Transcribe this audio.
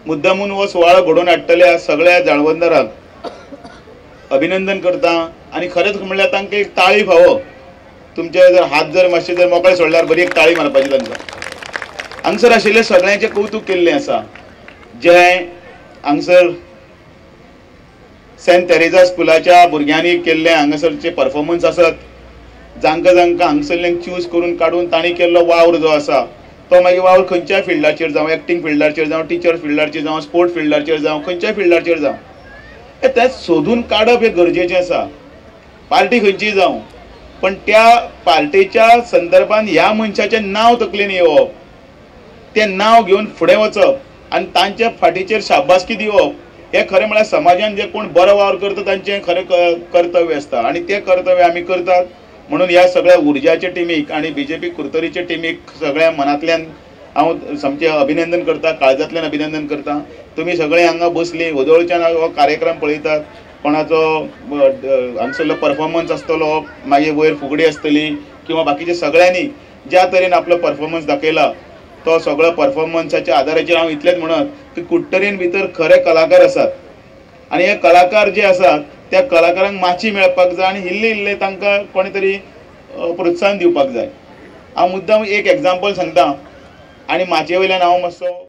मुद्दामून हो सुवाळो घडोवन हाडटल्या सगळ्या जाळवंदरांक अभिनंदन करता आणि खरेंच म्हणल्यार तांकां एक ताळी फावो तुमचे जर हात जर मातशे जर मोकळे सोडल्यार बरी एक ताळी मारपाची तांकां हांगसर आशिल्ले सगळ्यांचें कौतुक केल्लें आसा जे हांगसर सेंट तेरेजा स्कुलाच्या भुरग्यांनी केल्ले हांगासरचे परफॉर्मन्स आसात जांकां हांगसरल्यांक चूज करून काडून तांणी केल्लो वावर जो आसा तो मागीर वावर खंयच्याय फिल्डाचेर जावं एक्टिंग फिल्डाचेर जावं टिचर फिल्डाचेर जावं स्पोर्ट फिल्डाचेर जावं खंयच्याय फिल्डाचेर जावं तें सोदून काडप हें गरजेचें आसा पार्टी खंयचीय जावं पण त्या पार्टीच्या संदर्भान ह्या मनशाचें नांव तकलेन येवप तें नांव घेवन फुडें वचप आनी तांच्या फाटीचेर शाबासकी दिवप हे खरें म्हळ्यार समाजान जे कोण बरो वावर करता तांचें खरें कर्तव्य आसता आणि तें कर्तव्य आमी करतात म्हणून ह्या सगळ्या उर्जाच्या टिमीक आणि बीजेपी कुर्तरीच्या टिमीक सगळ्या मनांतल्यान हांव सामकें अभिनंदन करता काळजांतल्यान अभिनंदन करता तुम्ही सगळे हांगा बसली वदोळच्यान हो कार्यक्रम पळयतात कोणाचो हांगसरलो परफॉर्मन्स आसतलो मागीर वयर फुगडी आसतली किंवा बाकीच्या सगळ्यांनी ज्या तरेन आपलो परफॉर्मन्स दाखयला तो सगळो परफॉर्मन्साच्या आदाराचेर हांव इतलेंच म्हणत की कुट्टरीन भितर खरे कलाकार आसात आणि हे कलाकार जे आसात त्या कलाकारांक माची मेळपाक जाय आणि इल्ले तांकां कोणी तरी प्रोत्साहन दिवपाक जाय हांव मुद्दाम एक एग्जाम्पल सांगता आणि माचे वयल्यान हांव मातसो